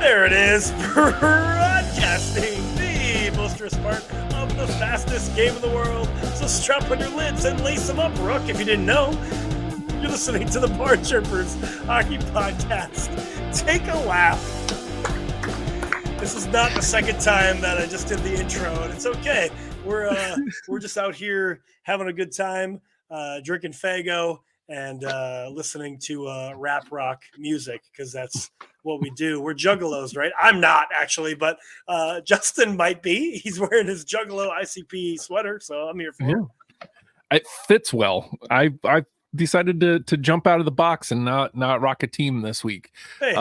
There it is, broadcasting the boisterous part of the fastest game in the world. So strap on your lids and lace them up, Rook. If you didn't know, you're listening to the Bar Chirpers Hockey Podcast. Take a laugh. This is not the second time that I just did the intro, and it's okay. We're just out here having a good time, drinking Faygo and listening to rap rock music because that's what we do. We're juggalos, right? I'm not actually, but Justin might be. He's wearing his Juggalo ICP sweater, so I'm here for it. It fits well. I decided to jump out of the box and not rock a team this week. Hey,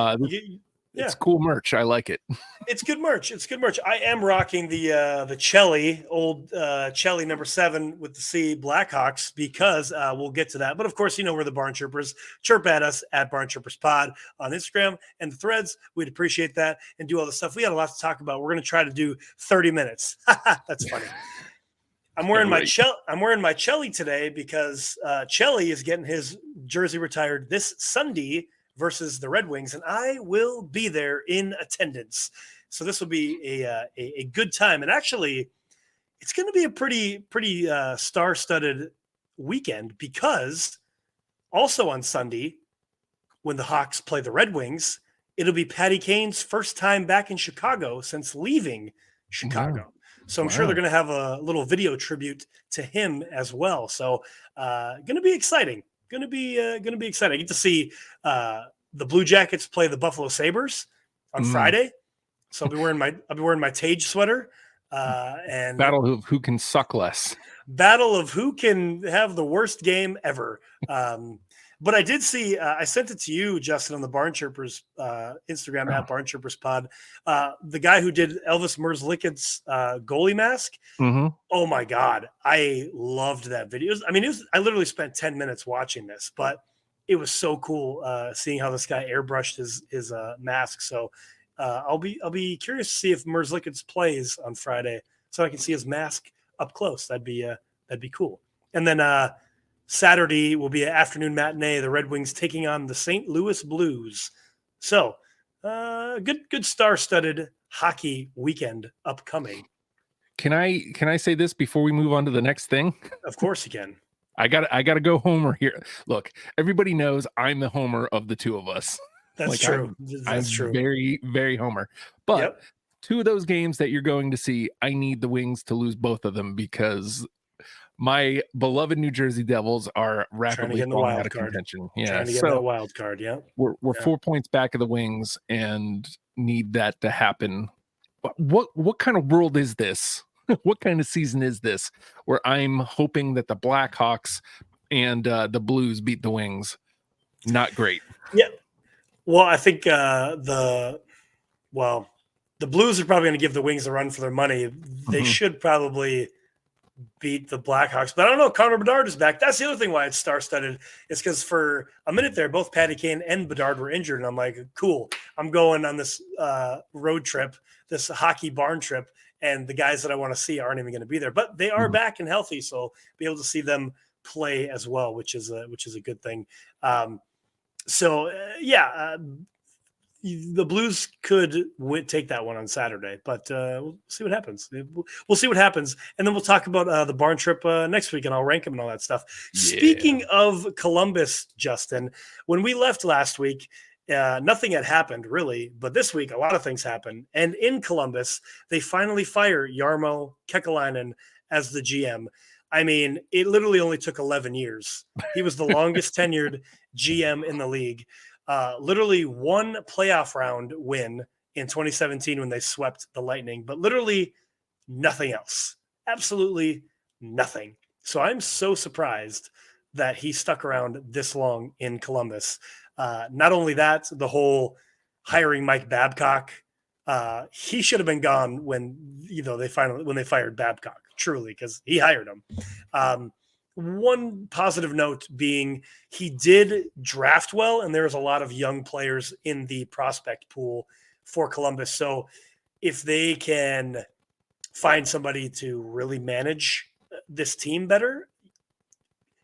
it's cool merch. I like it. It's good merch. I am rocking the Chelly, old Chelly number 7 with the C Blackhawks because we'll get to that. But of course, we're the Barn Chirpers. Chirp at us at Barn Chirpers Pod on Instagram and the threads. We'd appreciate that and do all the stuff. We got a lot to talk about. We're going to try to do 30 minutes. That's funny. I'm wearing my Chelly today because Chelly is getting his jersey retired this Sunday versus the Red Wings, and I will be there in attendance. So this will be a good time. And actually, it's going to be a pretty star-studded weekend because also on Sunday, when the Hawks play the Red Wings, it'll be Patty Kane's first time back in Chicago since leaving Chicago. Wow. So I'm sure they're going to have a little video tribute to him as well. So going to be exciting. Going to be exciting. I get to see the Blue Jackets play the Buffalo Sabres on Friday. So I'll be wearing my Tage sweater. And battle of who can suck less. Battle of who can have the worst game ever. But I did see, I sent it to you, Justin, on the Barn Chirpers Instagram at Barn Chirpers Pod. The guy who did Elvis Merzlikins' goalie mask. Mm-hmm. Oh my God. I loved that video. I literally spent 10 minutes watching this, but it was so cool seeing how this guy airbrushed his mask. So I'll be curious to see if Merzlikins plays on Friday so I can see his mask up close. That'd be cool. And then Saturday will be an afternoon matinee. The Red Wings taking on the St. Louis Blues. So good star-studded hockey weekend upcoming. Can I say this before we move on to the next thing? Of course you can. I gotta go homer here. Look, everybody knows I'm the homer of the two of us. That's true. I'm true. Very, very homer. But two of those games that you're going to see, I need the Wings to lose both of them because my beloved New Jersey Devils are rapidly falling out of contention. Yeah, trying to get that wild card. Yeah, we're 4 points back of the Wings and need that to happen. What kind of world is this? What kind of season is this where I'm hoping that the Blackhawks and the Blues beat the Wings? Not great. Yeah. Well, I think the Blues are probably going to give the Wings a run for their money. They should probably beat the Blackhawks. But I don't know. Connor Bedard is back. That's the other thing why it's star-studded. It's because for a minute there, both Patty Kane and Bedard were injured. And I'm like, cool. I'm going on this road trip, this hockey barn trip, and the guys that I want to see aren't even going to be there. But they are back and healthy, so be able to see them play as well, which is a good thing. The Blues could take that one on Saturday, but we'll see what happens. We'll see what happens, and then we'll talk about the barn trip next week, and I'll rank them and all that stuff. Yeah. Speaking of Columbus, Justin, when we left last week, nothing had happened really, but this week a lot of things happened. And in Columbus, they finally fire Jarmo Kekalainen as the GM. I mean, it literally only took 11 years. He was the longest tenured GM in the league. Literally one playoff round win in 2017 when they swept the Lightning, but literally nothing else. Absolutely nothing. So I'm so surprised that he stuck around this long in Columbus. Not only that, the whole hiring Mike Babcock, he should have been gone when they fired Babcock, truly, because he hired him. One positive note being he did draft well, and there's a lot of young players in the prospect pool for Columbus. So if they can find somebody to really manage this team better,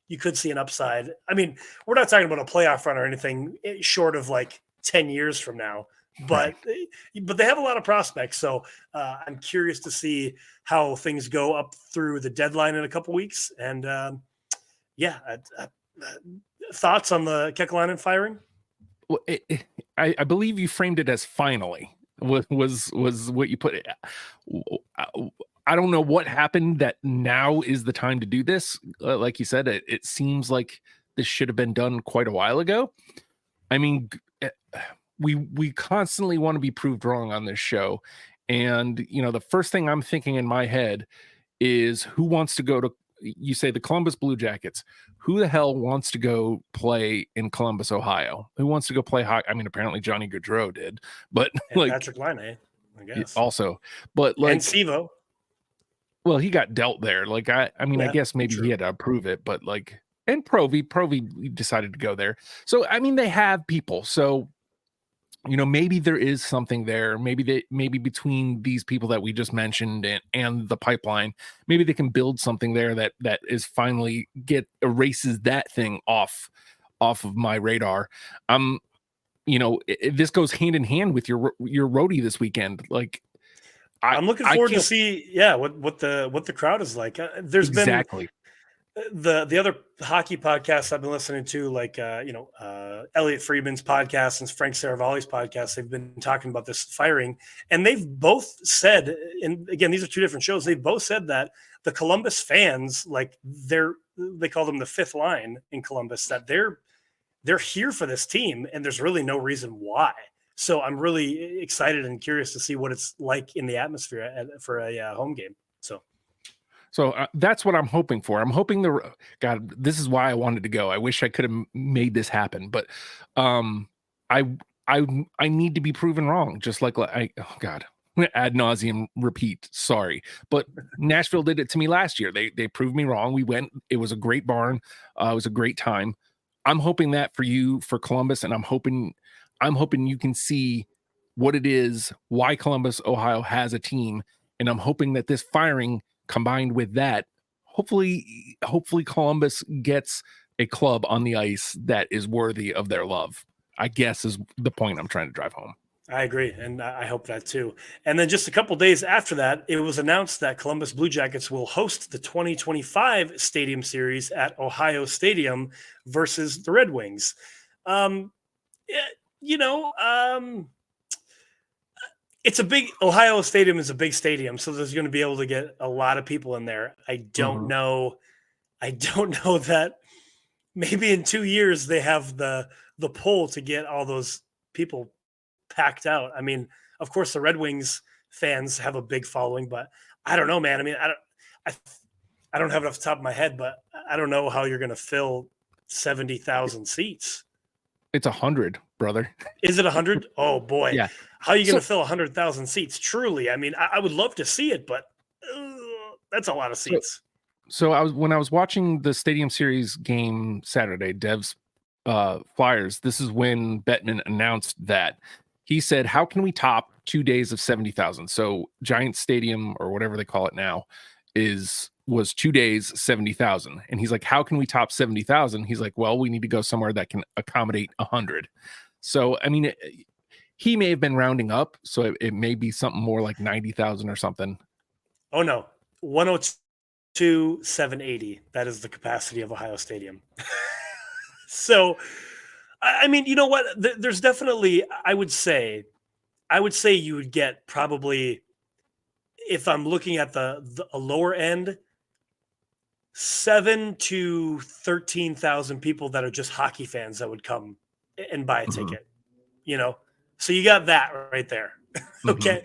you could see an upside. I mean, we're not talking about a playoff run or anything short of like 10 years from now, but they have a lot of prospects. So I'm curious to see how things go up through the deadline in a couple weeks. And thoughts on the Kekalainen firing? Well, I believe you framed it as finally was what you put it. I don't know what happened that now is the time to do this. Like you said, it seems like this should have been done quite a while ago. I mean, we constantly want to be proved wrong on this show. And, the first thing I'm thinking in my head is who wants to go to, you say the Columbus Blue Jackets. Who the hell wants to go play in Columbus, Ohio? Who wants to go play hockey? I mean, apparently Johnny Gaudreau did, but and Patrick Laine, I guess. Also, but and Sivo. Well, he got dealt there. Like, I guess maybe he had to approve it, but and Provy decided to go there. So, I mean, they have people. So, maybe there is something there. Maybe between these people that we just mentioned and the pipeline, maybe they can build something there that is finally erases that thing off of my radar. This goes hand in hand with your roadie this weekend. Like, I'm looking forward to see, what the crowd is like. There's exactly. been the other hockey podcasts I've been listening to, like Elliot Friedman's podcast and Frank Saravalli's podcast. They've been talking about this firing, and they've both said, and again, these are two different shows. They've both said that the Columbus fans, like they call them the fifth line in Columbus, that they're here for this team, and there's really no reason why. So I'm really excited and curious to see what it's like in the atmosphere for a home game. So that's what I'm hoping for. I'm hoping God, this is why I wanted to go. I wish I could have made this happen, but I need to be proven wrong. Just like ad nauseum repeat. Sorry, but Nashville did it to me last year. They proved me wrong. We went. It was a great barn. It was a great time. I'm hoping that for you, for Columbus, and I'm hoping you can see what it is, why Columbus, Ohio has a team, and I'm hoping that this firing combined with that, hopefully Columbus gets a club on the ice that is worthy of their love, I guess is the point I'm trying to drive home. I agree, and I hope that too. And then just a couple days after that, it was announced that Columbus Blue Jackets will host the 2025 Stadium Series at Ohio Stadium versus the Red Wings. It's a big Ohio Stadium is a big stadium, so there's going to be able to get a lot of people in there. I don't know that maybe in 2 years they have the pull to get all those people packed out. I mean, of course the Red Wings fans have a big following, but I don't know, man. I mean, I don't have it off the top of my head, but I don't know how you're going to fill 70,000 seats. It's 100, brother. Is it 100? Oh boy. Yeah. How are you going to fill 100,000 seats? Truly. I mean, I would love to see it, but that's a lot of seats. So when I was watching the Stadium Series game Saturday, Dev's Flyers, this is when Bettman announced that. He said, how can we top 2 days of 70,000? So Giant Stadium, or whatever they call it now, was 2 days, 70,000. And he's like, how can we top 70,000? He's like, well, we need to go somewhere that can accommodate 100. So, I mean, he may have been rounding up. So it may be something more like 90,000 or something. Oh, no. 102,780. That is the capacity of Ohio Stadium. So, I mean, you know what? There's definitely, I would say you would get probably, if I'm looking at a lower end, 7,000 to 13,000 people that are just hockey fans that would come and buy a ticket, So you got that right there. Okay.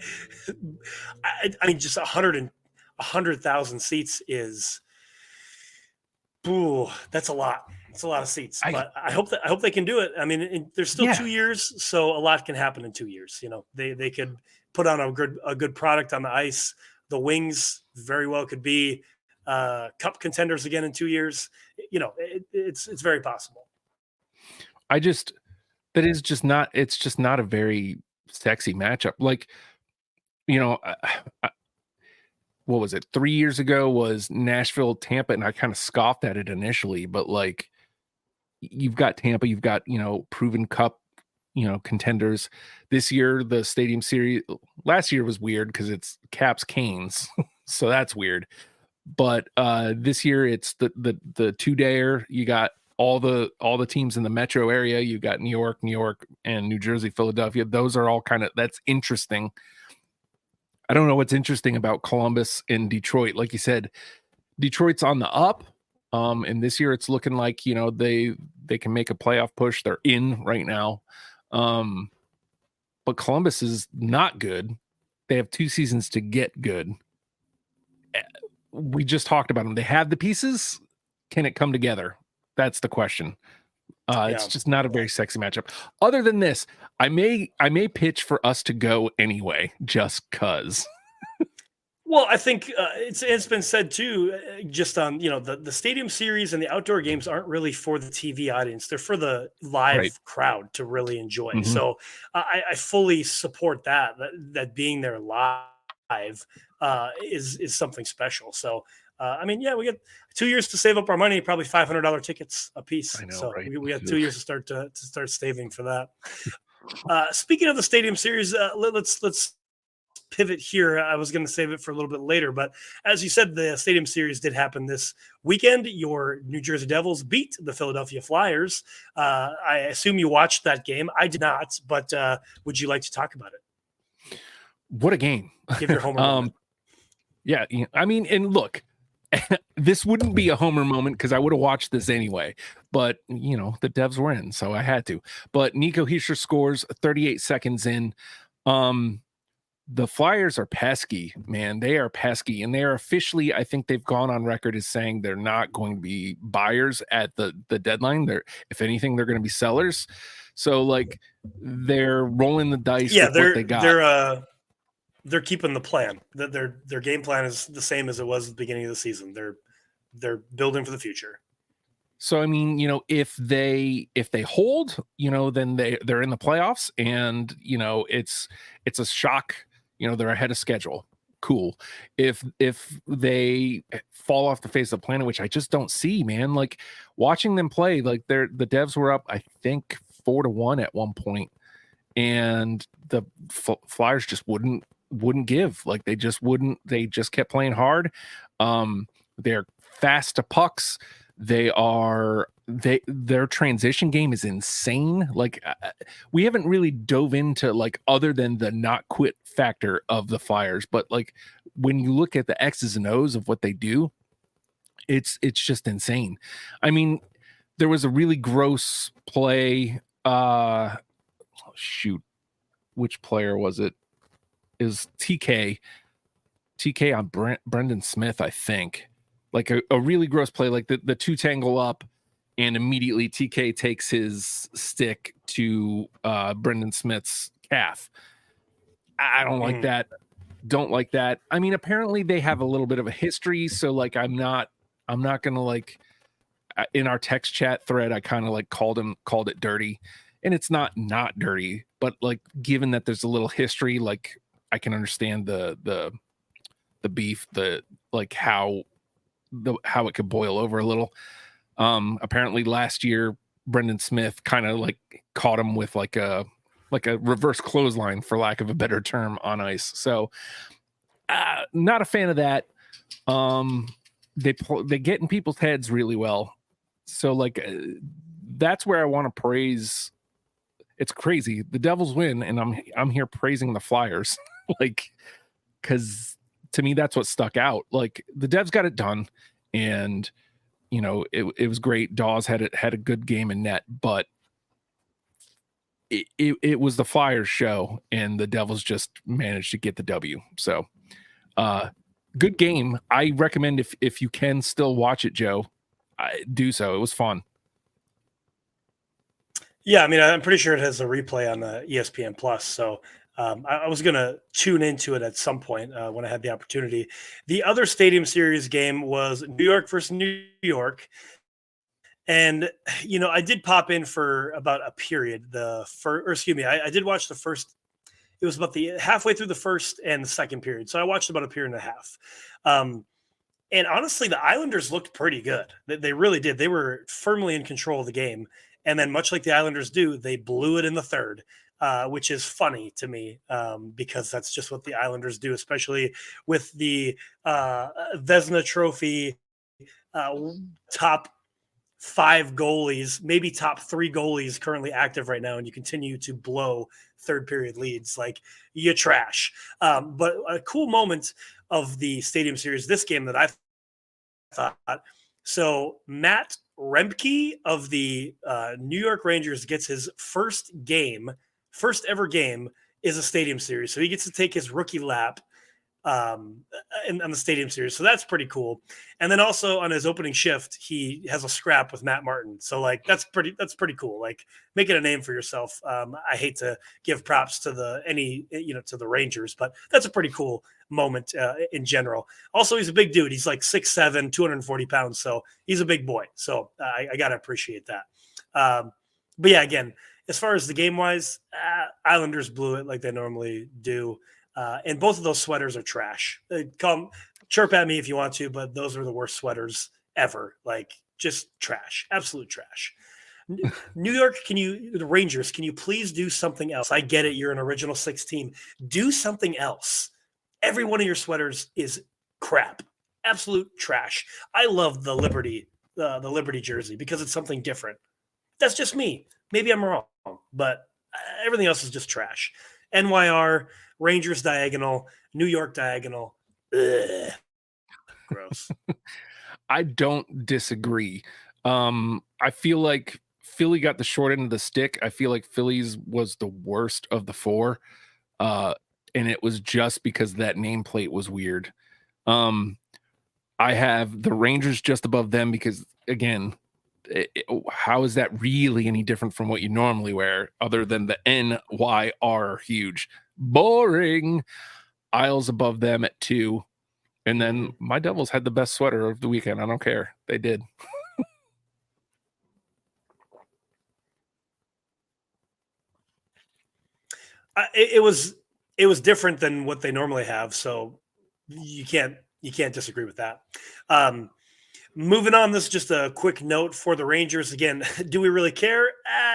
I mean, just 100,000 seats is, that's a lot. It's a lot of seats, but I hope they can do it. I mean, there's still 2 years, so a lot can happen in 2 years. They could put on a good product on the ice. The Wings very well could be cup contenders again in 2 years. It's very possible. It's just not a very sexy matchup. Like, what was it? 3 years ago was Nashville, Tampa, and I kind of scoffed at it initially, but like, you've got Tampa, you've got, proven cup contenders. This year, the Stadium Series, last year was weird because it's Caps Canes, so that's weird. But this year it's the 2-dayer. You got all the teams in the metro area. You got New York, and New Jersey, Philadelphia. Those are all that's interesting. I don't know what's interesting about Columbus and Detroit. Like you said, Detroit's on the up. And this year it's looking like, they can make a playoff push. They're in right now. But Columbus is not good. They have 2 seasons to get good. We just talked about them. They have the pieces. Can it come together? That's the question. It's just not a very sexy matchup. Other than this, I may pitch for us to go anyway, just cause. Well, I think it's been said too, just on the Stadium Series and the outdoor games aren't really for the TV audience; they're for the live crowd to really enjoy. Mm-hmm. So I fully support that being there live is something special. So we get 2 years to save up our money, probably $500 tickets a piece. I know, so right? we have 2 years to start saving for that. Speaking of the Stadium Series, let's pivot here. I was going to save it for a little bit later, but as you said, the Stadium Series did happen this weekend. Your New Jersey Devils beat the Philadelphia Flyers. I assume you watched that game. I did not, but would you like to talk about it? What a game. Give your homer moment. Yeah, I mean, and look, this wouldn't be a homer moment because I would have watched this anyway, but the Devs were in, so I had to. But Nico Hischier scores 38 seconds in. The Flyers are pesky, man. They are pesky, and they are officially, I think they've gone on record as saying they're not going to be buyers at the deadline. If anything, they're going to be sellers. So, they're rolling the dice with what they got. They're keeping the plan. Their game plan is the same as it was at the beginning of the season. They're building for the future. So, I mean, if they hold, then they're in the playoffs, and it's a shock. They're ahead of schedule. Cool. If they fall off the face of the planet, which I just don't see, man. Watching them play, the Devs were up, I think 4-1 at one point, and the Flyers just wouldn't give. They just wouldn't. They just kept playing hard. They're fast to pucks. Their transition game is insane. We haven't really dove into other than the not quit factor of the Flyers, but when you look at the X's and O's of what they do, it's just insane. I mean, there was a really gross play. Which player was it? Is TK on Brendan Smith, I think. A really gross play, the 2 tangle up, and immediately TK takes his stick to Brendan Smith's calf. I don't like that. Don't like that. I mean, apparently they have a little bit of a history, so I'm not gonna in our text chat thread, I kind of called it dirty, and it's not dirty, but given that there's a little history, I can understand the beef, how it could boil over a little. Apparently last year Brendan Smith kind of caught him with a reverse clothesline, for lack of a better term, on ice. So not a fan of that. They get in people's heads really well. So that's where I want to praise. It's crazy. The Devils win, and I'm here praising the Flyers. Because to me, that's what stuck out. The Devs got it done, and it was great. Dawes had a good game in net, but it was the Flyers show, and the Devils just managed to get the W. So, good game. I recommend if you can still watch it, Joe, do so. It was fun. Yeah, I mean, I'm pretty sure it has a replay on ESPN Plus. So I was going to tune into it at some point when I had the opportunity. The other Stadium Series game was New York versus New York. And, I did pop in for about a period. I did watch the first. It was about the halfway through the first and the second period. So I watched about a period and a half. And honestly, the Islanders looked pretty good. They really did. They were firmly in control of the game. And then much like the Islanders do, they blew it in the third, which is funny to me because that's just what the Islanders do, especially with the Vezina Trophy uh, top 5 goalies, maybe top 3 goalies currently active right now, and you continue to blow third period leads. Like, you trash. But a cool moment of the Stadium Series, this game that I thought. So Matt Remke of the New York Rangers gets his first ever game is a Stadium Series. So he gets to take his rookie lap on the Stadium Series. So that's pretty cool. And then also on his opening shift, he has a scrap with Matt Martin. So like that's pretty cool. Like, making a name for yourself. I hate to give props to to the Rangers, but that's a pretty cool moment in general. Also, he's a big dude. He's like 6'7", 240 pounds. So he's a big boy. So I got to appreciate that. But yeah, again, as far as the game wise, Islanders blew it like they normally do. And both of those sweaters are trash. Chirp at me if you want to, but those are the worst sweaters ever. Like, just trash, absolute trash. New York, the Rangers, can you please do something else? I get it. You're an original 6 team. Do something else. Every one of your sweaters is crap, absolute trash. I love the Liberty jersey because it's something different. That's just me. Maybe I'm wrong, but everything else is just trash. NYR, Rangers diagonal, New York diagonal. Ugh. Gross. I don't disagree. I feel like Philly got the short end of the stick. I feel like Philly's was the worst of the 4. And it was just because that nameplate was weird. I have the Rangers just above them because, again, how is that really any different from what you normally wear other than the NYR huge? Boring. Isles above them at 2. And then my Devils had the best sweater of the weekend. I don't care. They did. It was different than what they normally have, so you can't disagree with that. Moving on, this is just a quick note for the Rangers. Again, do we really care?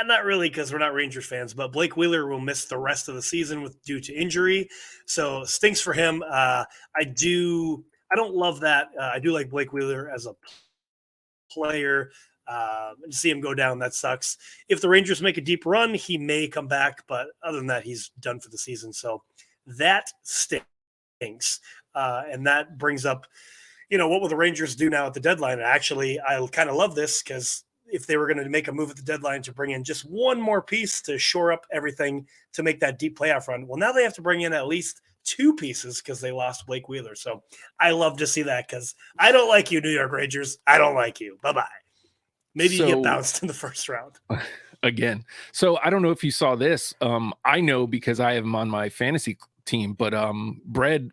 Not really, because we're not Rangers fans, but Blake Wheeler will miss the rest of the season due to injury. So stinks for him. I don't love that. I do like Blake Wheeler as a player. And see him go down, that sucks. If the Rangers make a deep run, he may come back, but other than that, he's done for the season. So that stinks. And that brings up, what will the Rangers do now at the deadline? And actually, I kind of love this because if they were going to make a move at the deadline to bring in just one more piece to shore up everything to make that deep playoff run, well, now they have to bring in at least 2 pieces because they lost Blake Wheeler. So I love to see that because I don't like you, New York Rangers. I don't like you. Bye-bye. Maybe you get bounced in the first round. Again. So I don't know if you saw this. I know because I have him on my fantasy team, but Bread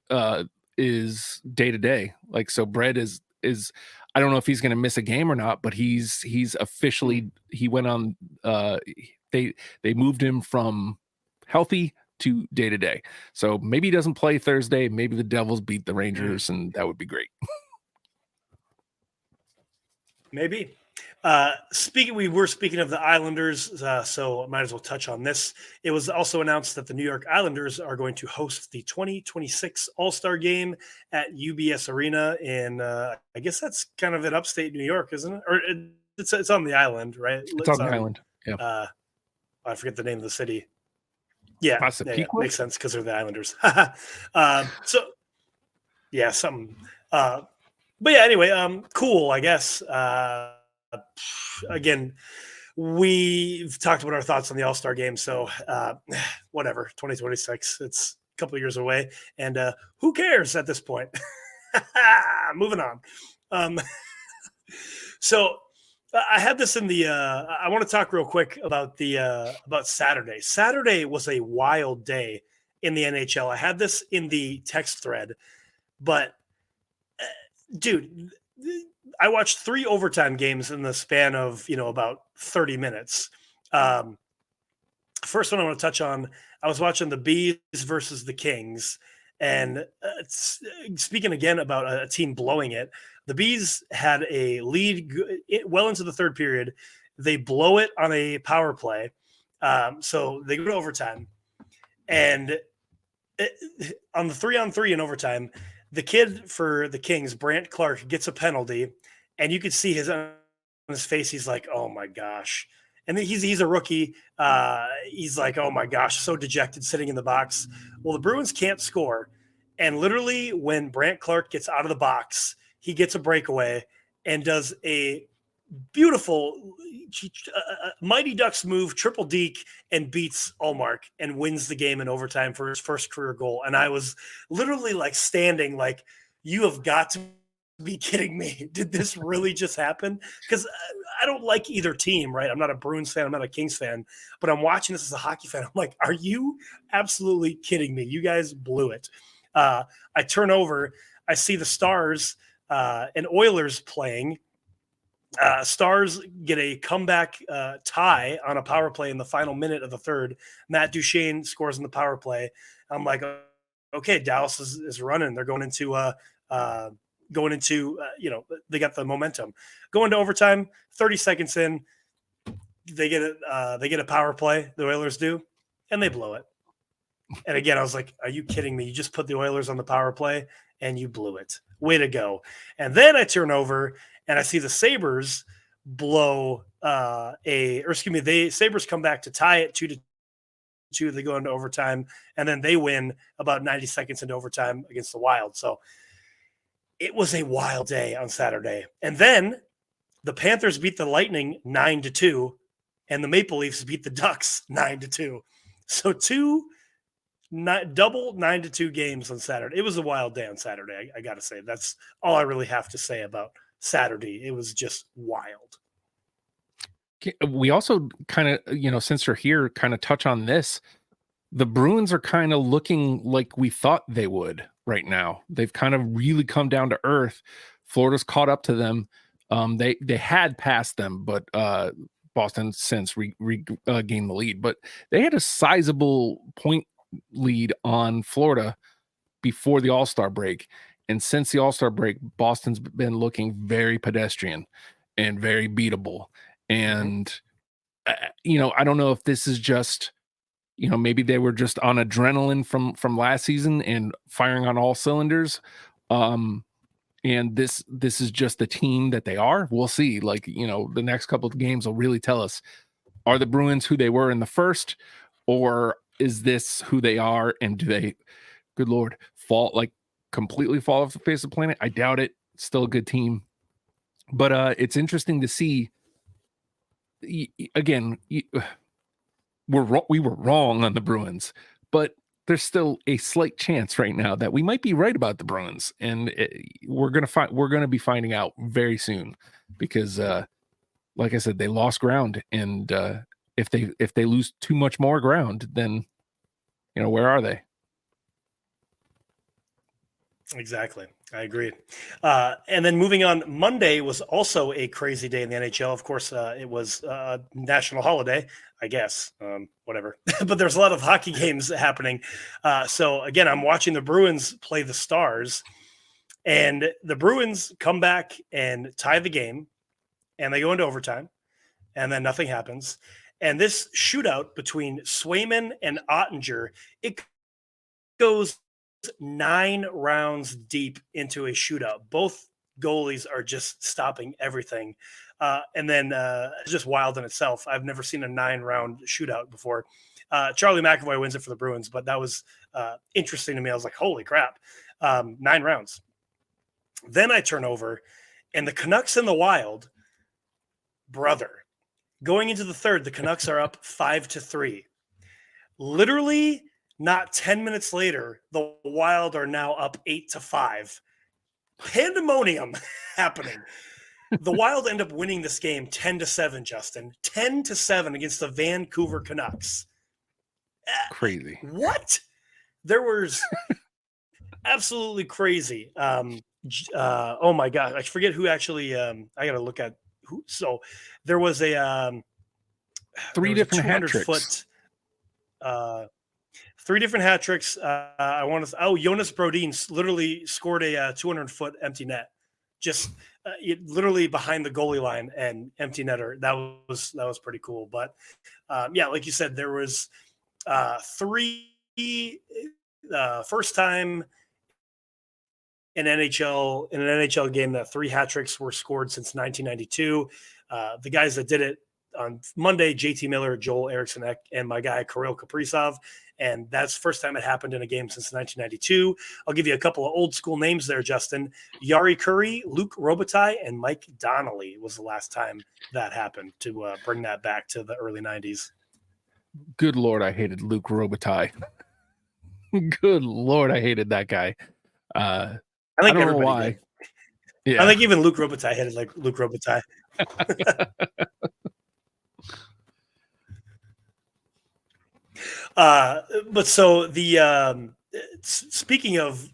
is day to day. Like, so Bread is I don't know if he's going to miss a game or not, but he's officially, he went on, they moved him from healthy to day to day. So maybe he doesn't play Thursday. Maybe the Devils beat the Rangers and that would be great. Maybe. We were speaking of the Islanders, so I might as well touch on this. It was also announced that the New York Islanders are going to host the 2026 All-Star Game at UBS Arena in, I guess that's kind of in upstate New York, isn't it? Or it's on the island, right? It's on the island. Yeah. I forget the name of the city. Yeah, makes sense because they're the Islanders. So yeah, something. But yeah, anyway, cool, I guess. Again, we've talked about our thoughts on the All-Star game, so whatever, 2026, it's a couple of years away, and who cares at this point? Moving on. So I had this in the I want to talk real quick about about Saturday. Saturday was a wild day in the NHL. I had this in the text thread, but dude, I watched 3 overtime games in the span of, about 30 minutes. First one I want to touch on, I was watching the Bees versus the Kings. And speaking again about a team blowing it, the Bees had a lead well into the third period. They blow it on a power play. So they go to overtime. And on the 3-on-3 in overtime, the kid for the Kings, Brant Clark, gets a penalty. And you could see on his face, he's like, oh my gosh. And then he's a rookie. He's like, oh my gosh, so dejected sitting in the box. Well, the Bruins can't score. And literally, when Brant Clark gets out of the box, he gets a breakaway and does a beautiful Mighty Ducks move, triple deke, and beats Allmark and wins the game in overtime for his first career goal. And I was literally like standing like, you have got to be kidding me. Did this really just happen? Because I don't like either team, right? I'm not a Bruins fan. I'm not a Kings fan. But I'm watching this as a hockey fan. I'm like, are you absolutely kidding me? You guys blew it. I turn over. I see the Stars and Oilers playing. Stars get a comeback tie on a power play in the final minute of the third. Matt Duchene scores in the power play. I'm like, okay, Dallas is running. They're going into they got the momentum. Going to overtime, 30 seconds in, they get a power play, the Oilers do, and they blow it. And again, I was like, are you kidding me? You just put the Oilers on the power play and you blew it. Way to go. And then I turn over and I see the Sabres blow Sabres come back to tie it 2-2. They go into overtime, and then they win about 90 seconds into overtime against the Wild. So it was a wild day on Saturday. And then the Panthers beat the Lightning 9-2, and the Maple Leafs beat the Ducks 9-2. So double 9-2 games on Saturday. It was a wild day on Saturday. I got to say, that's all I really have to say about Saturday. It was just wild. We also kind of, since you're here, kind of touch on this. The Bruins are kind of looking like we thought they would right now. They've kind of really come down to earth. Florida's caught up to them. They had passed them, but Boston since regained the lead. But they had a sizable point lead on Florida before the All-Star break. And since the All-Star break, Boston's been looking very pedestrian and very beatable. And, I don't know if this is just, maybe they were just on adrenaline from last season and firing on all cylinders. And this is just the team that they are. We'll see. The next couple of games will really tell us, are the Bruins who they were in the first, or is this who they are? And do they, good Lord, completely fall off the face of the planet? I doubt it. Still a good team. But it's interesting to see. Again, we were wrong on the Bruins, but there's still a slight chance right now that we might be right about the Bruins, and we're gonna be finding out very soon, because, like I said, they lost ground, and if they lose too much more ground, then where are they? Exactly. I agree. And then moving on, Monday was also a crazy day in the NHL. Of course, it was a national holiday, I guess, whatever. But there's a lot of hockey games happening. So again, I'm watching the Bruins play the Stars, and the Bruins come back and tie the game, and they go into overtime, and then nothing happens. And this shootout between Swayman and Ottinger, it goes 9 rounds deep into a shootout. Both goalies are just stopping everything. And then it's just wild in itself. I've never seen a 9-round shootout before. Charlie McAvoy wins it for the Bruins, but that was interesting to me. I was like, holy crap, 9 rounds. Then I turn over, and the Canucks and the Wild, brother. Going into the third, the Canucks are up 5-3. Literally, not 10 minutes later, the Wild are now up 8-5. Pandemonium happening. The Wild end up winning this game 10-7, Justin. 10-7 against the Vancouver Canucks. Crazy. What? There was absolutely crazy. Oh my God. I forget who actually, I got to look at who. So there was a 3 different hat tricks. 3 different hat tricks. Jonas Brodin literally scored a 200-foot empty net. just literally behind the goalie line and empty netter. That was pretty cool. But yeah, like you said, there was three first time in an NHL game that 3 hat tricks were scored since 1992. The guys that did it on Monday, JT Miller, Joel Eriksson Ek, and my guy Kirill Kaprizov. And that's the first time it happened in a game since 1992. I'll give you a couple of old school names there, Justin. Yari Curry, Luke Robitaille, and Mike Donnelly was the last time that happened, to bring that back to the early 90s. Good Lord, I hated Luke Robitaille. Good Lord, I hated that guy. I think don't know why. Did. Yeah. I think even Luke Robitaille hated like Luke Robitaille. But so the speaking of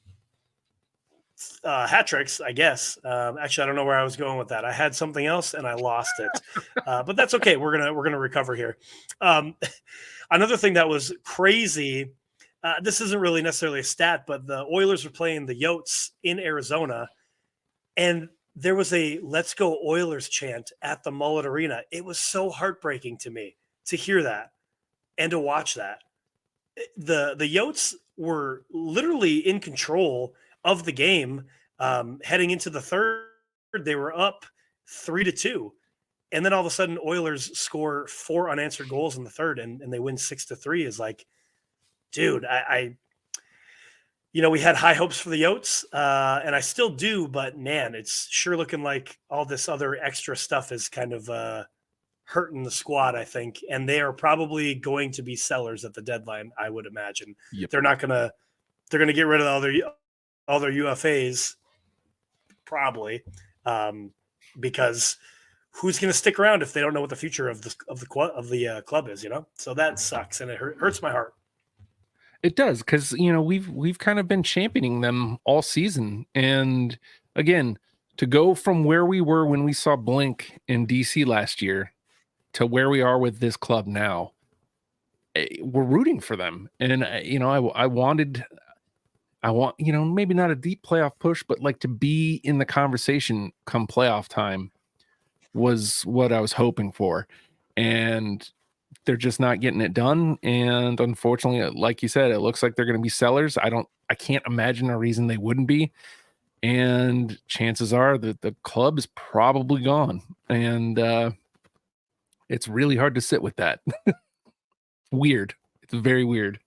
hat tricks, I guess. Actually, I don't know where I was going with that. I had something else and I lost it, but that's okay. We're gonna recover here. Another thing that was crazy. This isn't really necessarily a stat, but the Oilers were playing the Yotes in Arizona, and there was a "Let's Go Oilers" chant at the Mullet Arena. It was so heartbreaking to me to hear that and to watch that. The Yotes were literally in control of the game heading into the third. They were up 3-2, and then all of a sudden Oilers score 4 unanswered goals in the third, and they win 6-3. Is like, dude, I we had high hopes for the Yotes, and I still do, but man, it's sure looking like all this other extra stuff is kind of hurting the squad, I think, and they are probably going to be sellers at the deadline, I would imagine. Yep. They're gonna get rid of all their UFAs, probably, because who's going to stick around if they don't know what the future of the club is, So that sucks, and it hurts my heart. It does, because we've kind of been championing them all season, and again, to go from where we were when we saw Blink in DC last year to where we are with this club now, we're rooting for them, and I want maybe not a deep playoff push, but like to be in the conversation come playoff time was what I was hoping for, and they're just not getting it done. And unfortunately, like you said, it looks like they're going to be sellers. I can't imagine a reason they wouldn't be. And chances are that the club is probably gone. And it's really hard to sit with that. Weird. It's very weird.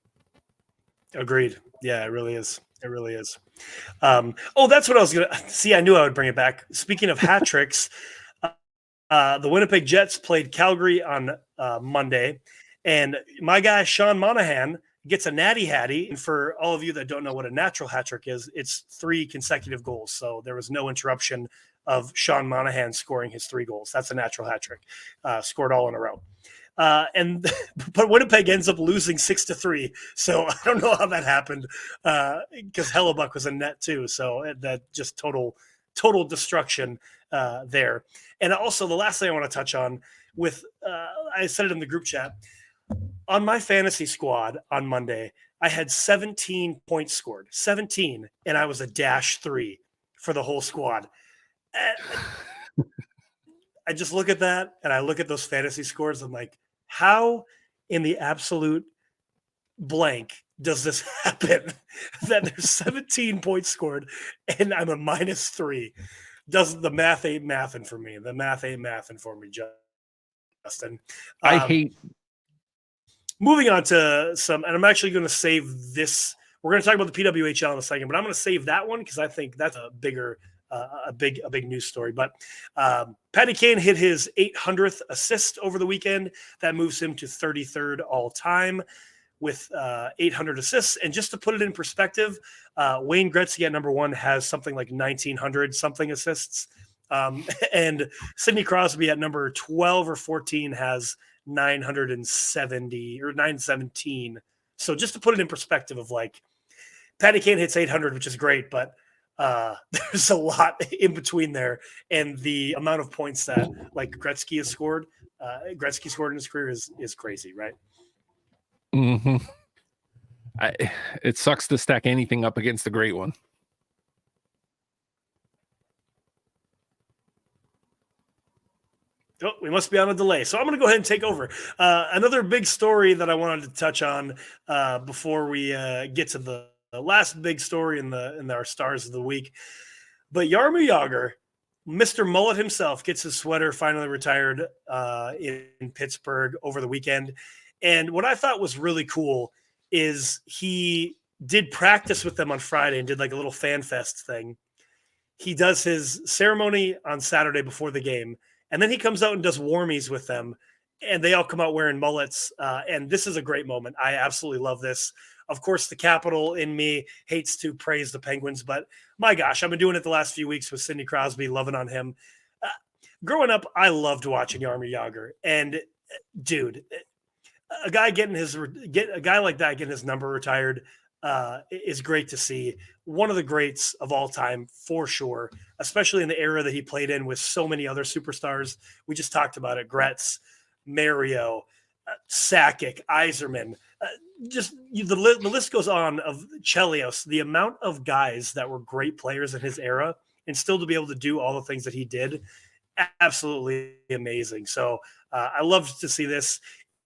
Agreed. Yeah, it really is. It really is. That's what I was going to see. I knew I would bring it back. Speaking of hat tricks, the Winnipeg Jets played Calgary on Monday, and my guy Sean Monahan gets a natty hattie. And for all of you that don't know what a natural hat trick is, it's 3 consecutive goals. So there was no interruption of Sean Monahan scoring his 3 goals. That's a natural hat trick, scored all in a row. But Winnipeg ends up losing 6-3. So I don't know how that happened, because Hellebuck was in net too. So that just total destruction there. And also the last thing I want to touch on with, I said it in the group chat, on my fantasy squad on Monday, I had 17 points scored, 17, and I was a -3 for the whole squad. I just look at that and I look at those fantasy scores. I'm like, how in the absolute blank does this happen that there's 17 points scored and I'm a -3? The math ain't mathing for me. The math ain't mathing for me, Justin. I hate. Moving on to some, and I'm actually going to save this. We're going to talk about the PWHL in a second, but I'm going to save that one because I think that's a bigger, a big news story. But Patty Kane hit his 800th assist over the weekend. That moves him to 33rd all time with 800 assists. And just to put it in perspective, Wayne Gretzky at number 1 has something like 1,900 something assists. And Sidney Crosby at number 12 or 14 has 970 or 917. So just to put it in perspective of like, Patty Kane hits 800, which is great, but there's a lot in between there. And the amount of points that like Gretzky scored in his career is crazy, right? Mm-hmm. It sucks to stack anything up against the great one. Oh, we must be on a delay. So I'm going to go ahead and take over. Another big story that I wanted to touch on before we get to the last big story in our stars of the week. But Jaromir Jagr, Mr. Mullet himself, gets his sweater finally retired in Pittsburgh over the weekend. And what I thought was really cool is he did practice with them on Friday and did like a little fan fest thing. He does his ceremony on Saturday before the game, and then he comes out and does warmies with them, and they all come out wearing mullets. And this is a great moment. I absolutely love this. Of course, the capital in me hates to praise the Penguins, but my gosh, I've been doing it the last few weeks with Sidney Crosby, loving on him. Growing up, I loved watching Jaromir Jagr, and dude, a guy like that getting his number retired is great to see. One of the greats of all time, for sure, especially in the era that he played in with so many other superstars. We just talked about it. Gretz, Mario, Sakic, Yzerman. The list goes on of Chelios, the amount of guys that were great players in his era and still to be able to do all the things that he did, absolutely amazing. So I love to see this.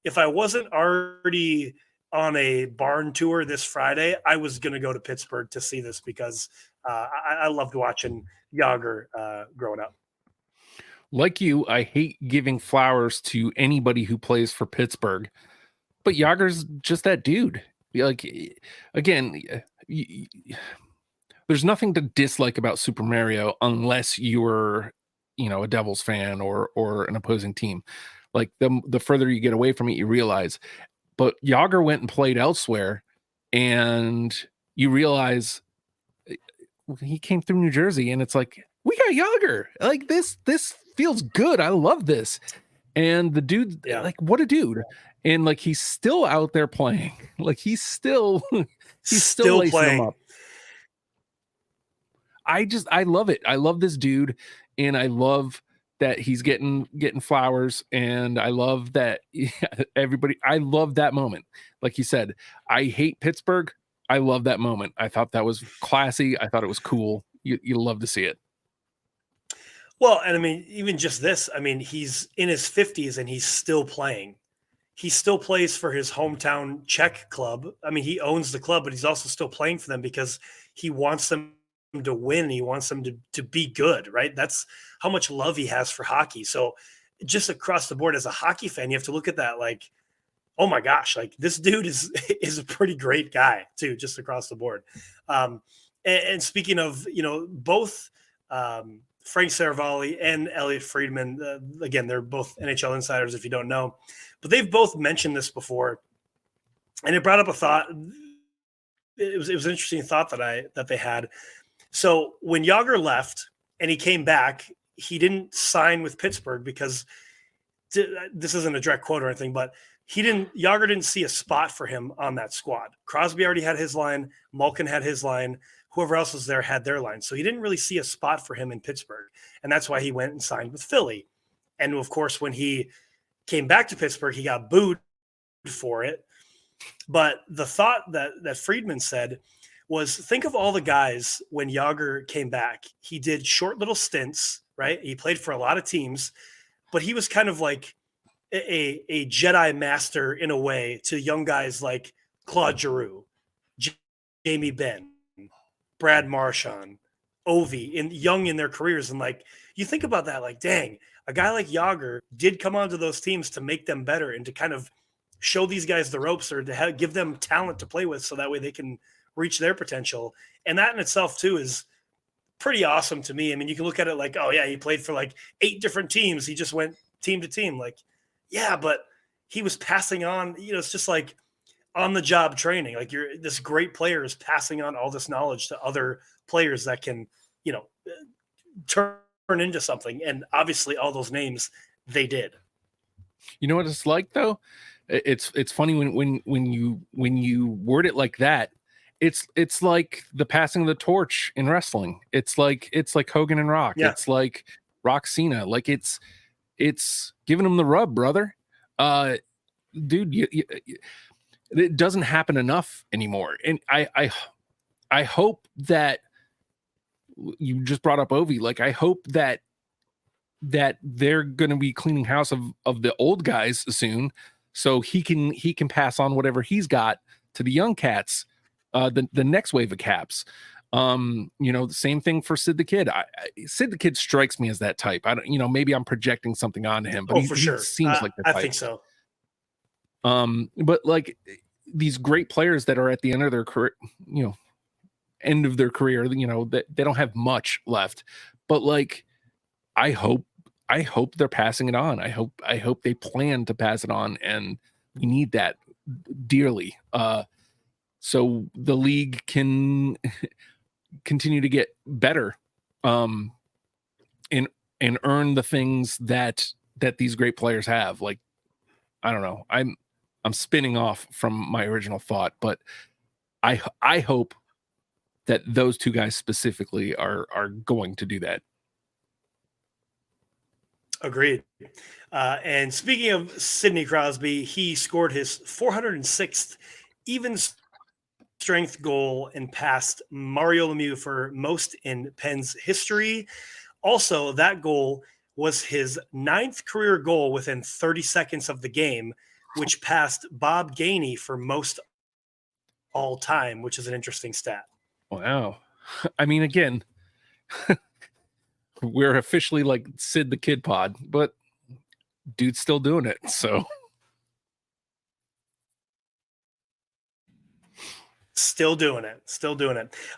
If I wasn't already on a barn tour this Friday, I was going to go to Pittsburgh to see this because I loved watching Jagr growing up. Like you, I hate giving flowers to anybody who plays for Pittsburgh, but Jagr's just that dude. Like, again, there's nothing to dislike about Super Mario unless you're, a Devils fan or an opposing team. Like the further you get away from it, you realize. But Jagr went and played elsewhere, and you realize he came through New Jersey, and it's like, we got Jagr. Like this feels good. I love this. And the dude, like, what a dude. And like, he's still out there playing. Like he's still lacing playing them up. I love it. I love this dude, and I love that he's getting flowers, and I love that I love that moment. Like you said, I hate Pittsburgh. I love that moment. I thought that was classy. I thought it was cool. You love to see it. Well, and I mean, even just this, I mean, he's in his 50s and he's still playing. He still plays for his hometown Czech club. I mean, he owns the club, but he's also still playing for them because he wants them to win. He wants them to be good, right? That's how much love he has for hockey. So just across the board as a hockey fan, you have to look at that like, oh my gosh, like this dude is a pretty great guy too, just across the board. And speaking of, both Frank Saravalli and Elliot Friedman, again, they're both NHL insiders if you don't know, but they've both mentioned this before. And it brought up a thought. It was an interesting thought that they had. So when Jagr left and he came back, he didn't sign with Pittsburgh because this isn't a direct quote or anything, but Jagr didn't see a spot for him on that squad. Crosby already had his line. Malkin had his line. Whoever else was there had their line. So he didn't really see a spot for him in Pittsburgh. And that's why he went and signed with Philly. And of course, when he came back to Pittsburgh, he got booed for it. But the thought that Friedman said was, think of all the guys when Jagr came back. He did short little stints, right? He played for a lot of teams, but he was kind of like a Jedi master in a way to young guys like Claude Giroux, Jamie Benn, Brad Marchand, Ovi, young in their careers. And like, you think about that, like, dang, a guy like Jagr did come onto those teams to make them better and to kind of show these guys the ropes or to give them talent to play with so that way they can reach their potential. And that in itself too is pretty awesome to me. I mean, you can look at it like, oh yeah, he played for like 8 different teams. He just went team to team. Like, yeah, but he was passing on, it's just like on the job training. Like this great player is passing on all this knowledge to other players that can, turn into something. And obviously all those names they did. You know what it's like though? It's funny when you word it like that. It's like the passing of the torch in wrestling. It's like Hogan and Rock. Yeah. It's like Rock Cena. Like it's giving them the rub, brother. Dude, it doesn't happen enough anymore. And I hope that you just brought up Ovi. Like I hope that that they're going to be cleaning house of the old guys soon, so he can pass on whatever he's got to the young cats, the next wave of caps. The same thing for Sid the Kid. Sid the Kid strikes me as that type. I don't, maybe I'm projecting something onto him, but for sure. he seems like the I type. think so. But like these great players that are at the end of their career, that they don't have much left, but like, I hope they're passing it on. I hope they plan to pass it on, and we need that dearly. So the league can continue to get better, and earn the things that these great players have. Like, I don't know. I'm spinning off from my original thought, but I hope that those two guys specifically are going to do that. Agreed. And speaking of Sidney Crosby, he scored his 406th even strength goal and passed Mario Lemieux for most in Penn's history. Also, that goal was his 9th career goal within 30 seconds of the game, which passed Bob Gainey for most all time, which is an interesting stat. Wow. I mean, again, we're officially like Sid the Kid pod, but dude's still doing it. So still doing it.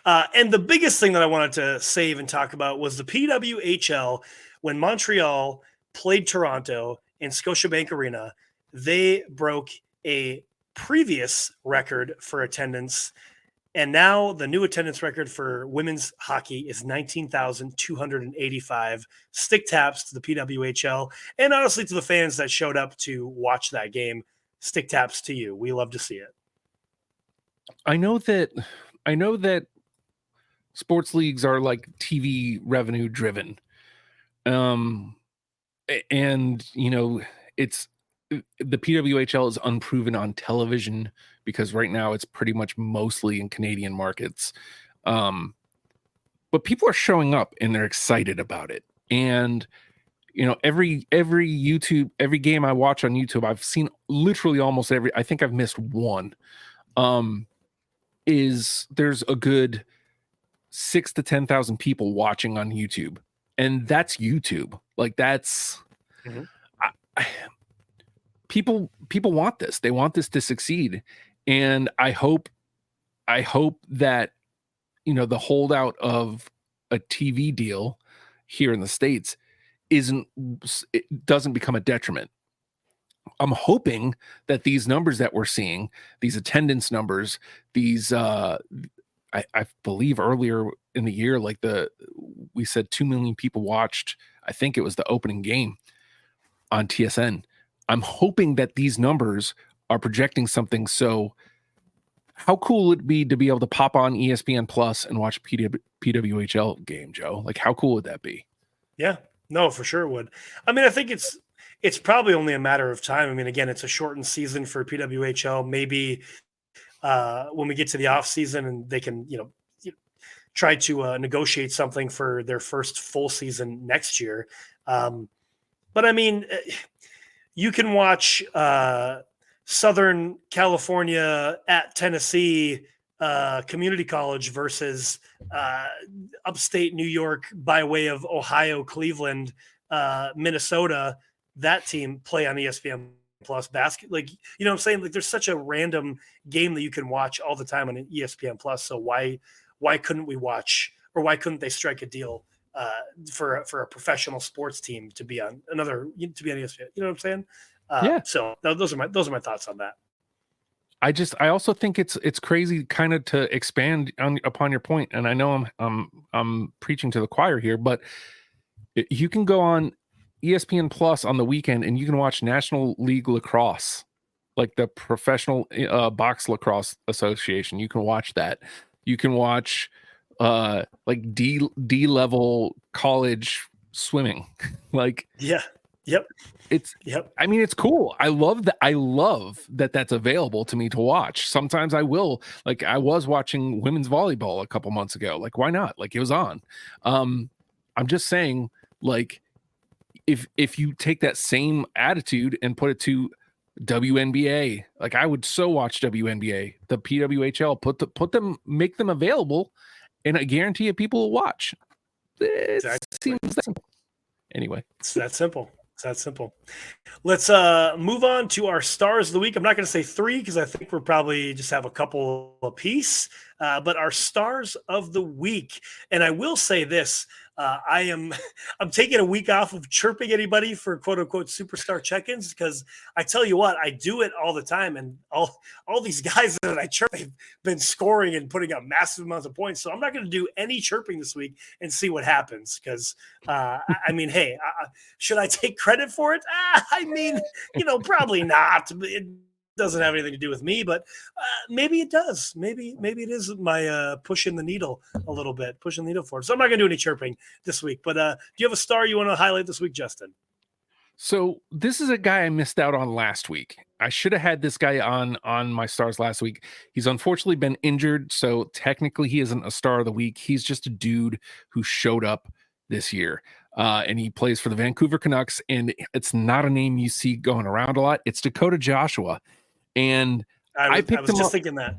And the biggest thing that I wanted to save and talk about was the PWHL. When Montreal played Toronto in Scotiabank Arena, they broke a previous record for attendance. And now the new attendance record for women's hockey is 19,285. Stick taps to the PWHL, and honestly to the fans that showed up to watch that game. Stick taps to you. We love to see it. I know that sports leagues are like TV revenue driven. And it's the PWHL is unproven on television because right now it's pretty much mostly in Canadian markets. But people are showing up and they're excited about it. And every game I watch on YouTube, I've seen literally almost every. I think I've missed one. There's a good 6,000 to 10,000 people watching on YouTube, and that's YouTube. Like that's people want this. They want this to succeed, and I hope that the holdout of a TV deal here in the States doesn't become a detriment. I'm hoping that these numbers that we're seeing, these attendance numbers, these I believe earlier in the year, we said 2 million people watched. I think it was the opening game on TSN. I'm hoping that these numbers are projecting something. So how cool would it be to be able to pop on ESPN Plus and watch PWHL game, Joe? Like, how cool would that be? Yeah, no, for sure it would. I mean, I think it's probably only a matter of time. I mean, again, it's a shortened season for PWHL. Maybe when we get to the off season and they can, try to negotiate something for their first full season next year. But I mean, you can watch Southern California at Tennessee Community College versus upstate New York by way of Ohio, Cleveland, Minnesota. That team play on ESPN Plus basket. Like, what I'm saying? Like, there's such a random game that you can watch all the time on ESPN Plus. So why couldn't we watch, or why couldn't they strike a deal for a professional sports team to be on ESPN? You know what I'm saying? Yeah. So those are my thoughts on that. I also think it's crazy kind of to expand upon your point, and I know I'm preaching to the choir here, but you can go on ESPN Plus on the weekend and you can watch National League Lacrosse, like the Professional Box Lacrosse Association. You can watch that. You can watch like D level college swimming. Like, yeah. Yep. I mean, it's cool. I love that that's available to me to watch. Sometimes I will, like, I was watching women's volleyball a couple months ago. Like, why not? Like, it was on. I'm just saying, like, if you take that same attitude and put it to WNBA, like I would so watch WNBA, the PWHL, make them available, and I guarantee you people will watch. It seems that simple. Anyway, it's that simple. It's that simple. Let's move on to our stars of the week. I'm not going to say 3 because I think we'll probably just have a couple apiece, but our stars of the week. And I will say this, I'm taking a week off of chirping anybody for quote unquote superstar check-ins, because I tell you what, I do it all the time, and all these guys that I chirp, they've been scoring and putting up massive amounts of points. So I'm not going to do any chirping this week and see what happens, because I mean, hey, should I take credit for it? I mean, probably not. It doesn't have anything to do with me, but maybe it does. Maybe it is my pushing the needle a little bit, pushing the needle forward. So I'm not going to do any chirping this week. But do you have a star you want to highlight this week, Justin? So this is a guy I missed out on last week. I should have had this guy on my stars last week. He's unfortunately been injured, so technically he isn't a star of the week. He's just a dude who showed up this year. And he plays for the Vancouver Canucks, and it's not a name you see going around a lot. It's Dakota Joshua. And I was just thinking that.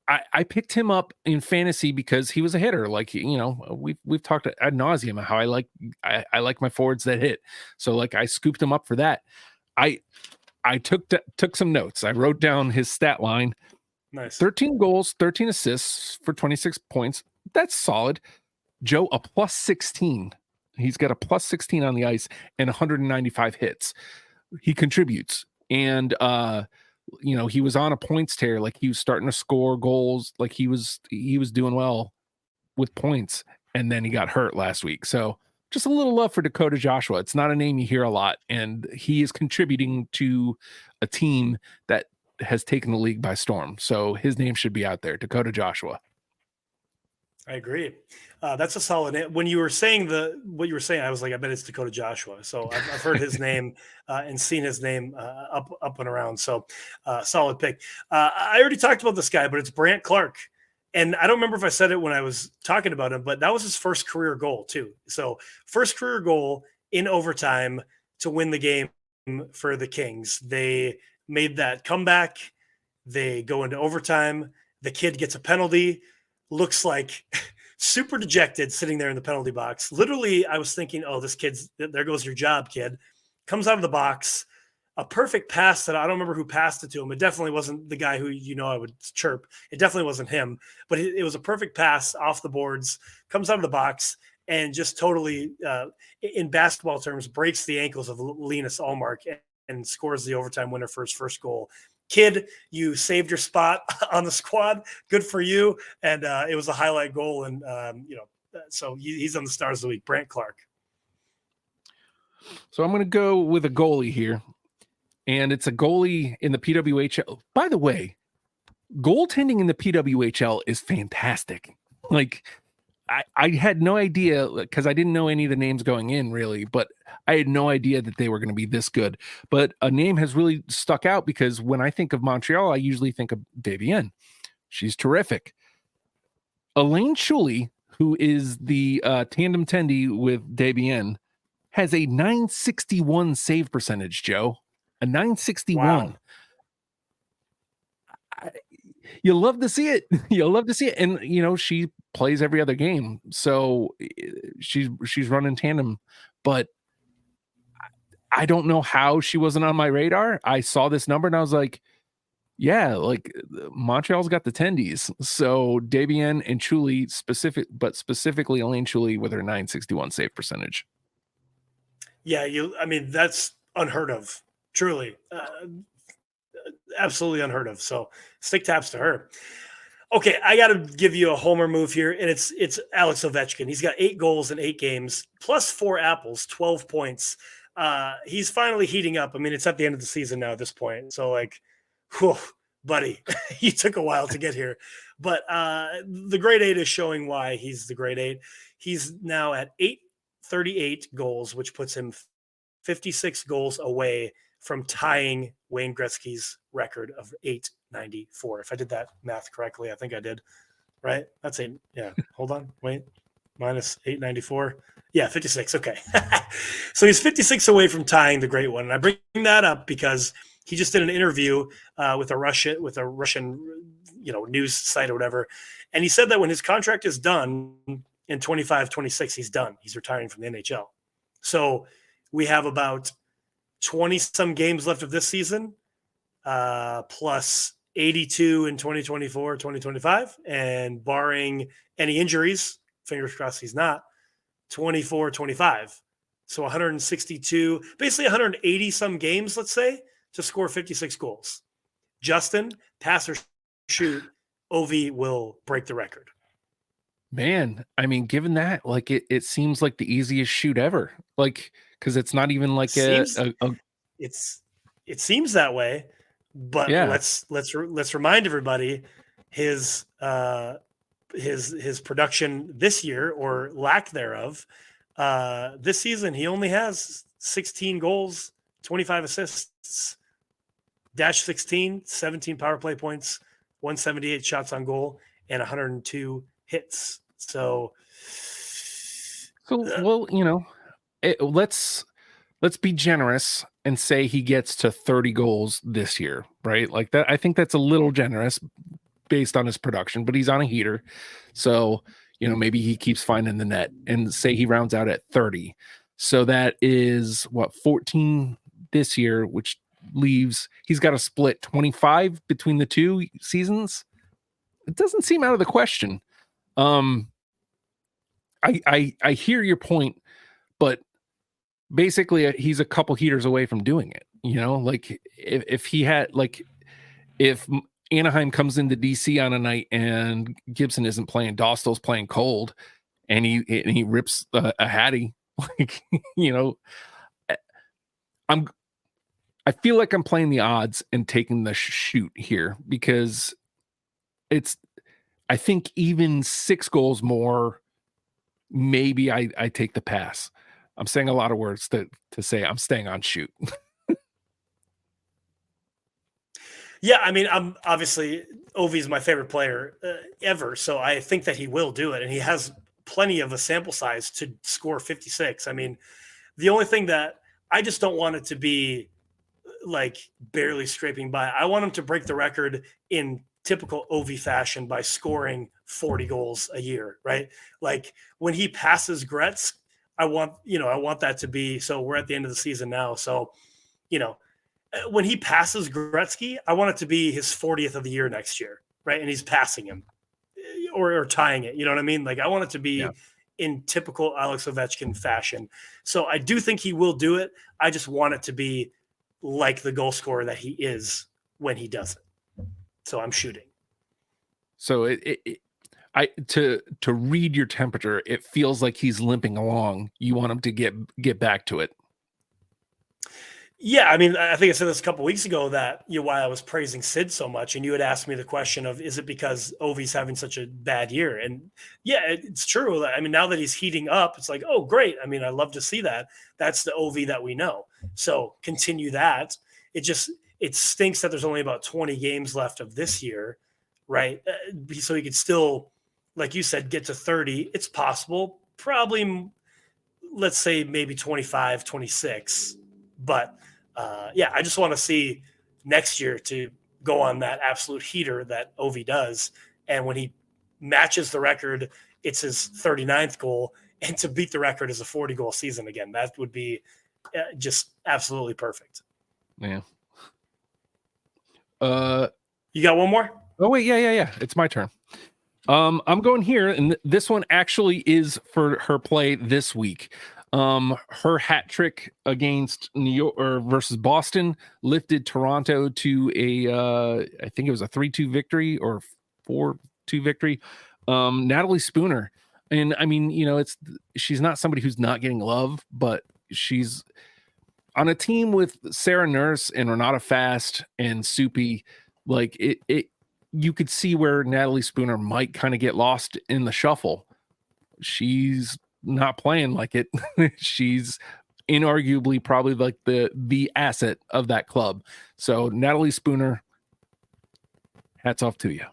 I picked him up in fantasy because he was a hitter. Like, we've talked ad nauseum how I like my forwards that hit. So like I scooped him up for that. I took some notes. I wrote down his stat line. Nice. 13 goals, 13 assists for 26 points. That's solid. Joe, a plus 16. He's got a plus 16 on the ice and 195 hits. He contributes. And, he was on a points tear. Like he was starting to score goals. Like he was doing well with points. And then he got hurt last week. So just a little love for Dakota Joshua. It's not a name you hear a lot. And he is contributing to a team that has taken the league by storm. So his name should be out there, Dakota Joshua. I agree. That's a solid name. When you were saying what you were saying, I was like, I bet it's Dakota Joshua. So I've heard his name and seen his name up and around. So solid pick. I already talked about this guy, but it's Brandt Clark. And I don't remember if I said it when I was talking about him, but that was his first career goal too. So first career goal in overtime to win the game for the Kings. They made that comeback. They go into overtime. The kid gets a penalty. Looks like super dejected sitting there in the penalty box. Literally, I was thinking, oh, this kid's, there goes your job, kid. Comes out of the box, a perfect pass that I don't remember who passed it to him. It definitely wasn't the guy who, I would chirp. It definitely wasn't him, but it was a perfect pass off the boards, comes out of the box, and just totally, in basketball terms, breaks the ankles of Linus Ullmark and scores the overtime winner for his first goal. Kid, you saved your spot on the squad. Good for you. And it was a highlight goal. And, so he's on the stars of the week, Brandt Clark. So I'm going to go with a goalie here. And it's a goalie in the PWHL. By the way, goaltending in the PWHL is fantastic. Like, I had no idea, because I didn't know any of the names going in really, but I had no idea that they were going to be this good. But a name has really stuck out because when I think of Montreal, I usually think of Davienne. She's terrific. Elaine Shuley, who is the tandem tendy with Davienne, has a 961 save percentage, Joe. A 961. Wow. You love to see it. You'll love to see it. And, she plays every other game. So she's running tandem. But I don't know how she wasn't on my radar. I saw this number and I was like, yeah, like Montreal's got the tendies. So Davienne and Chuli specifically Elaine Chuli with her 961 save percentage. Yeah, that's unheard of. Truly. Absolutely unheard of. So stick taps to her. Okay, I got to give you a homer move here, and it's Alex Ovechkin. He's got 8 goals in 8 games, plus 4 apples, 12 points. He's finally heating up. I mean, it's at the end of the season now at this point. So, like, whew, buddy, he took a while to get here. But the grade 8 is showing why he's the grade 8. He's now at 838 goals, which puts him 56 goals away from tying Wayne Gretzky's record of 894. If I did that math correctly, I think I did. Right? That's it. Yeah. Hold on. Wait. minus 894. Yeah, 56. Okay. So he's 56 away from tying the great one. And I bring that up because he just did an interview with a Russian, news site or whatever. And he said that when his contract is done in 25-26, he's done. He's retiring from the NHL. So we have about 20 some games left of this season, plus 82 in 2024, 2025. And barring any injuries, fingers crossed he's not, 24, 25. So 162, basically 180 some games, let's say, to score 56 goals. Justin, pass or shoot, Ovi will break the record. Man, I mean, given that, like it seems like the easiest shoot ever. Like, because it's not even like it seems that way, but yeah. let's remind everybody his production this year, or lack thereof. This season he only has 16 goals, 25 assists, dash 16, 17 power play points, 178 shots on goal, and 102 hits. So well, let's be generous and say he gets to 30 goals this year, right? Like that, I think that's a little generous based on his production, but he's on a heater. So, maybe he keeps finding the net, and say he rounds out at 30. So that is what, 14 this year, which leaves, he's got to split 25 between the two seasons. It doesn't seem out of the question. I hear your point, but basically he's a couple heaters away from doing it. Like if he had, like, if Anaheim comes into DC on a night and Gibson isn't playing, Dostal's playing cold, and he rips a Hattie, like, I feel like I'm playing the odds and taking the shoot here, because I think even 6 goals more, maybe I take the pass. I'm saying a lot of words to say I'm staying on shoot. Yeah, I mean, I'm obviously, Ovi's my favorite player ever, so I think that he will do it, and he has plenty of a sample size to score 56. I mean, the only thing that I just don't want it to be like barely scraping by. I want him to break the record in typical Ovi fashion by scoring 40 goals a year, right? Like when he passes Gretzky, I want that to be, so we're at the end of the season now. So, when he passes Gretzky, I want it to be his 40th of the year next year, right? And he's passing him or tying it. You know what I mean? Like I want it to be in typical Alex Ovechkin fashion. So I do think he will do it. I just want it to be like the goal scorer that he is when he does it. So I'm shooting. So to read your temperature, it feels like he's limping along. You want him to get back to it. Yeah, I mean, I think I said this a couple of weeks ago that why I was praising Sid so much, and you had asked me the question of, is it because Ovi's having such a bad year? And yeah, it's true. I mean, now that he's heating up, it's like, oh, great. I mean, I love to see that. That's the Ovi that we know. So continue that. It stinks that there's only about 20 games left of this year, right? So he could still, like you said, get to 30. It's possible. Probably, let's say maybe 25, 26. But I just want to see next year to go on that absolute heater that Ovi does. And when he matches the record, it's his 39th goal. And to beat the record is a 40-goal season again. That would be just absolutely perfect. Yeah. You got one more? Oh, wait. Yeah. It's my turn. I'm going here, and this one actually is for her play this week. Her hat trick against New York versus Boston lifted Toronto to I think it was a 3-2 victory or 4-2 victory. Natalie Spooner. And I mean, she's not somebody who's not getting love, but she's on a team with Sarah Nurse and Renata Fast and Soupy. Like you could see where Natalie Spooner might kind of get lost in the shuffle. She's not playing like it. She's inarguably probably like the asset of that club. So Natalie Spooner, hats off to you.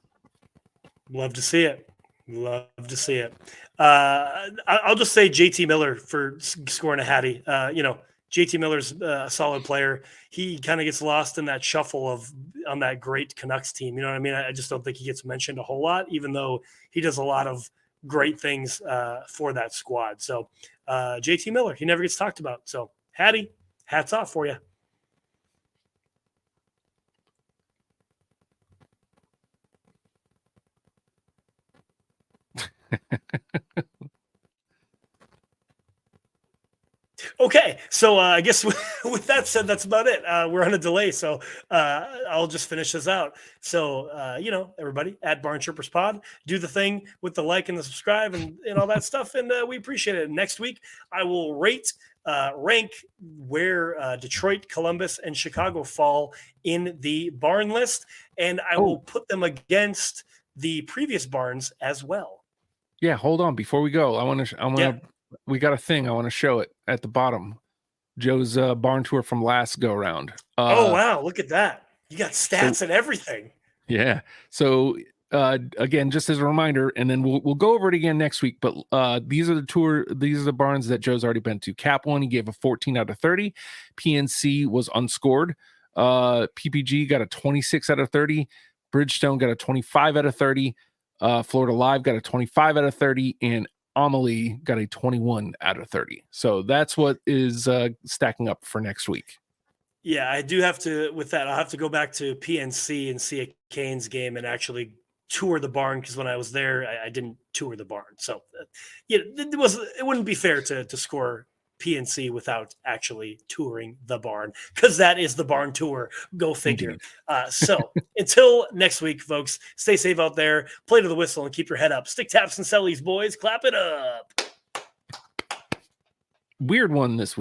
Love to see it. Love to see it. I'll just say JT Miller for scoring a Hattie. JT Miller's a solid player. He kind of gets lost in that shuffle on that great Canucks team. You know what I mean? I just don't think he gets mentioned a whole lot, even though he does a lot of great things for that squad. So JT Miller, he never gets talked about. So Hattie, hats off for you. Okay, so I guess with that said, that's about it. We're on a delay, so I'll just finish this out. So, everybody at Barn Chirpers Pod, do the thing with the like and the subscribe and all that stuff, and we appreciate it. Next week, I will rank where Detroit, Columbus, and Chicago fall in the barn list, and I will put them against the previous barns as well. Yeah, hold on. Before we go, we got a thing. I want to show it at the bottom. Joe's barn tour from last go round. Oh, wow. Look at that. You got stats and everything. Yeah. So again, just as a reminder, and then we'll go over it again next week. But these are the barns that Joe's already been to. Cap One, he gave a 14 out of 30. PNC was unscored. PPG got a 26 out of 30. Bridgestone got a 25 out of 30. Florida Live got a 25 out of 30, and Amelie got a 21 out of 30. So that's what is stacking up for next week. Yeah, I do have to, with that, I'll have to go back to PNC and see a Canes game and actually tour the barn, because when I was there, I didn't tour the barn. So it wouldn't be fair to score PNC without actually touring the barn, because that is the barn tour. Go figure. So until next week, folks, stay safe out there, play to the whistle, and keep your head up. Stick taps and sellies, boys. Clap it up. Weird one this week.